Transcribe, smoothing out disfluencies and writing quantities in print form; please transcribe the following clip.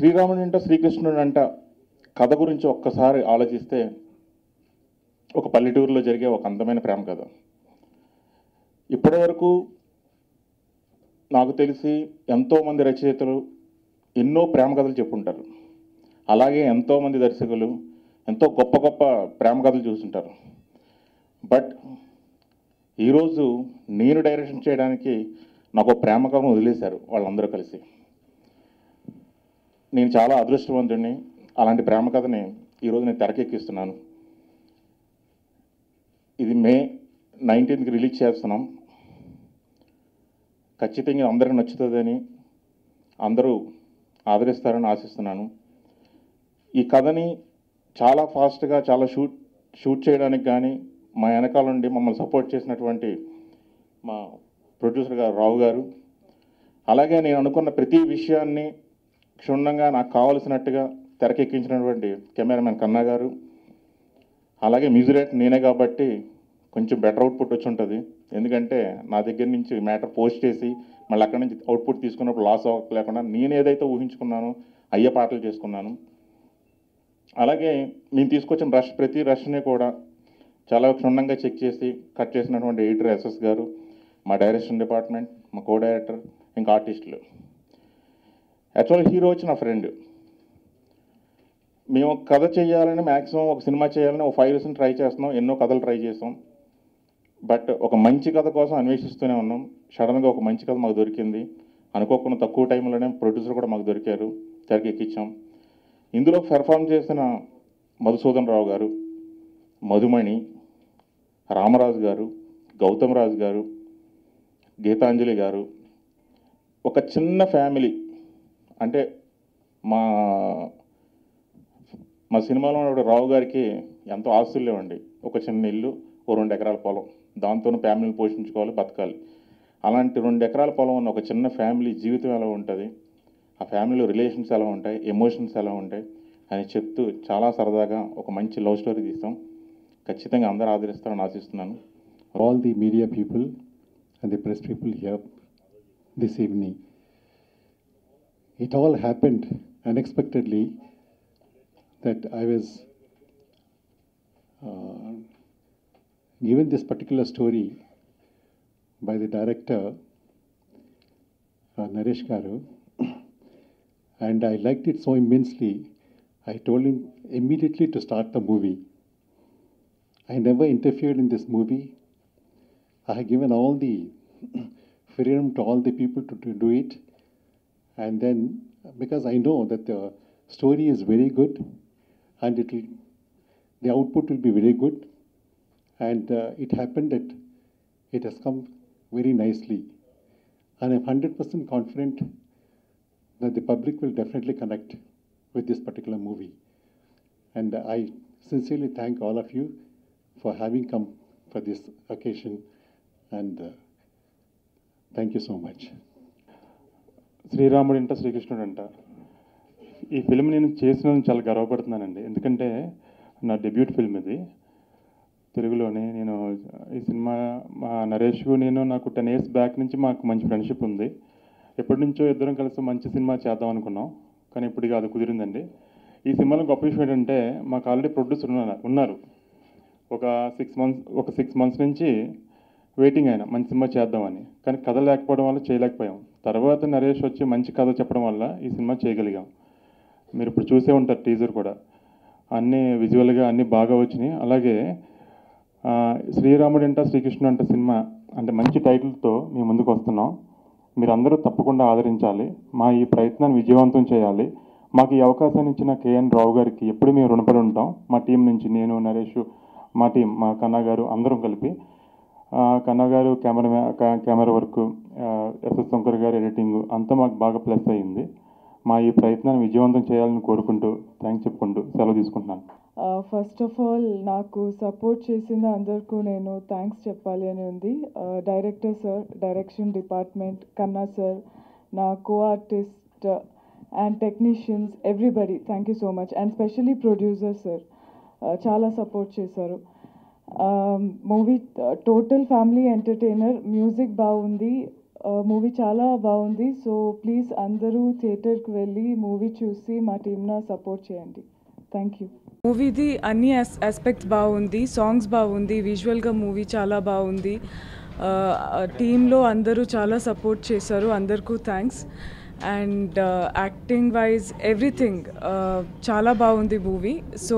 శ్రీరాముడు అంట శ్రీకృష్ణుడు అంట కథ గురించి ఒక్కసారి ఆలోచిస్తే ఒక పల్లెటూరులో జరిగే ఒక అందమైన ప్రేమ కథ. ఇప్పటి వరకు నాకు తెలిసి ఎంతోమంది రచయితలు ఎన్నో ప్రేమ కథలు చెప్పుంటారు. అలాగే ఎంతోమంది దర్శకులు ఎంతో గొప్ప గొప్ప ప్రేమ కథలు చూస్తుంటారు. బట్ ఈరోజు నేను డైరెక్షన్ చేయడానికి నాకు ఒక ప్రేమ కథను వదిలేశారు వాళ్ళందరూ కలిసి. నేను చాలా అదృష్టవంతుడిని. అలాంటి ప్రేమ కథని ఈరోజు నేను తెరకెక్కిస్తున్నాను. ఇది మే 19th రిలీజ్ చేస్తున్నాం. ఖచ్చితంగా అందరికీ నచ్చుతుందని, అందరూ ఆదరిస్తారని ఆశిస్తున్నాను. ఈ కథని చాలా ఫాస్ట్గా చాలా షూట్ చేయడానికి కానీ మా వెనకాల నుండి మమ్మల్ని సపోర్ట్ చేసినటువంటి మా ప్రొడ్యూసర్ గారు రావు గారు, అలాగే నేను అనుకున్న ప్రతి విషయాన్ని క్షుణ్ణంగా నాకు కావలసినట్టుగా తెరకెక్కించినటువంటి కెమెరామెన్ కన్నా గారు, అలాగే మ్యూజిక్ డైరెక్టర్ నేనే కాబట్టి కొంచెం బెటర్ అవుట్పుట్ వచ్చి ఉంటుంది. ఎందుకంటే నా దగ్గర నుంచి మ్యాటర్ పోస్ట్ చేసి మళ్ళీ అక్కడి నుంచి అవుట్పుట్ తీసుకున్నప్పుడు లాస్ అవ్వలేకుండా నేను ఏదైతే ఊహించుకున్నానో అయ్యే పాటలు చేసుకున్నాను. అలాగే మేము తీసుకొచ్చిన ప్రతి రష్ని కూడా చాలా క్షుణ్ణంగా చెక్ చేసి కట్ చేసినటువంటి ఎడిటర్ ఎస్ఎస్ గారు, మా డైరెక్షన్ డిపార్ట్మెంట్, మా కో డైరెక్టర్, ఇంకా ఆర్టిస్టులు. యాక్చువల్ హీరో వచ్చి నా ఫ్రెండ్. మేము కథ చేయాలని మ్యాక్సిమం ఒక సినిమా చేయాలని ఒక 5 years ట్రై చేస్తున్నాం. ఎన్నో కథలు ట్రై చేసాం. బట్ ఒక మంచి కథ కోసం అన్వేషిస్తూనే ఉన్నాం. సడన్గా ఒక మంచి కథ మాకు దొరికింది. అనుకోకుండా తక్కువ టైంలోనే ప్రొడ్యూసర్ కూడా మాకు దొరికారు. తెరకెక్కించాం. ఇందులో పెర్ఫామ్ చేసిన మధుసూదన్ రావు గారు, మధుమణి, రామరాజు గారు, గౌతమ్ రాజు గారు, గీతాంజలి గారు. ఒక చిన్న ఫ్యామిలీ అంటే మా సినిమాలో రావు గారికి ఎంతో ఆస్తులు లేవండి. ఒక చిన్న ఇల్లు, ఓ 2 ఎకరాల పొలం, దాంతోనూ ఫ్యామిలీని పోషించుకోవాలి, బతకాలి. అలాంటి 2 ఎకరాల పొలం ఉన్న ఒక చిన్న ఫ్యామిలీ జీవితం ఎలా ఉంటుంది, ఆ ఫ్యామిలీలో రిలేషన్స్ ఎలా ఉంటాయి, ఎమోషన్స్ ఎలా ఉంటాయి అని చెప్తూ చాలా సరదాగా ఒక మంచి లవ్ స్టోరీ తీస్తాం. ఖచ్చితంగా అందరూ ఆదరిస్తారని ఆశిస్తున్నాను. All the media people and the press people here this evening. It all happened unexpectedly that I was given this particular story by the director Naresh Garu, and I liked it so immensely. I told him immediately to start the movie. I never interfered in this movie. I have given all the freedom to all the people to do it. And then, because I know that the story is very good and the output will be very good, and it happened that it has come very nicely. And I'm 100% confident that the public will definitely connect with this particular movie. And I sincerely thank all of you for having come for this occasion, and thank you so much. శ్రీరాముడు అంట శ్రీకృష్ణుడు అంట ఈ film నేను చేసినందుకు చాలా గర్వపడుతున్నానండి. ఎందుకంటే నా డెబ్యూట్ ఫిల్మ్ ఇది తెలుగులోనే. నేను ఈ సినిమా మా నరేష్కు నాకు 10 years బ్యాక్ నుంచి మాకు మంచి ఫ్రెండ్షిప్ ఉంది. ఎప్పటి నుంచో ఇద్దరం కలిసి మంచి సినిమా చేద్దాం అనుకున్నాం, కానీ ఇప్పుడు అది కుదిరిందండి. ఈ సినిమాలో గొప్ప విషయం ఏంటంటే మాకు ఆల్రెడీ ప్రొడ్యూసర్ ఉన్నారు. ఒక 6 months నుంచి వెయిటింగ్ అయినా మంచి సినిమా చేద్దామని, కానీ కథ లేకపోవడం వల్ల చేయలేకపోయాం. తర్వాత నరేష్ వచ్చి మంచి కథ చెప్పడం వల్ల ఈ సినిమా చేయగలిగాం. మీరు ఇప్పుడు చూసే ఉంటారు టీజర్ కూడా, అన్నీ విజువల్గా అన్నీ బాగా వచ్చినాయి. అలాగే శ్రీరాముడు అంట శ్రీకృష్ణుడు అంట సినిమా అంటే మంచి టైటిల్తో మేము ముందుకు వస్తున్నాం. మీరందరూ తప్పకుండా ఆదరించాలి. మా ఈ ప్రయత్నాన్ని విజయవంతం చేయాలి. మాకు ఈ అవకాశాన్ని ఇచ్చిన కేఎన్ రావు గారికి ఎప్పుడు మేము రుణపడి ఉంటాం. మా టీం నుంచి నేను, నరేష్, మా టీం, మా కన్నా గారు అందరం కలిపి, కన్నా గారు కెమెరా వర్క్, ఎస్ఎస్ శంకర్ గారు ఎడిటింగ్ అంతా మాకు బాగా ప్లస్ అయ్యింది. మా ఈ ప్రయత్నాన్ని విజయవంతం చేయాలని కోరుకుంటూ థ్యాంక్స్ చెప్పుకుంటూ సెలవు తీసుకుంటున్నాను. ఫస్ట్ ఆఫ్ ఆల్ నాకు సపోర్ట్ చేసిన అందరికీ నేను థ్యాంక్స్ చెప్పాలి అని ఉంది. డైరెక్టర్ సార్, డైరెక్షన్ డిపార్ట్మెంట్, కన్నా సార్, నా co artist and technicians, everybody thank you so much. And specially producer sir చాలా సపోర్ట్ చేశారు. Movie total family entertainer, music బాగుంది, మూవీ చాలా బాగుంది. సో ప్లీజ్ అందరూ థియేటర్కి వెళ్ళి మూవీ చూసి మా టీమ్ని సపోర్ట్ చేయండి. Thank you. మూవీది అన్ని ఆస్పెక్ట్స్ బాగుంది, సాంగ్స్ బాగుంది, విజువల్గా మూవీ చాలా బాగుంది. టీంలో అందరూ చాలా సపోర్ట్ చేశారు, అందరికీ thanks. And acting wise everything చాలా బాగుంది మూవీ. సో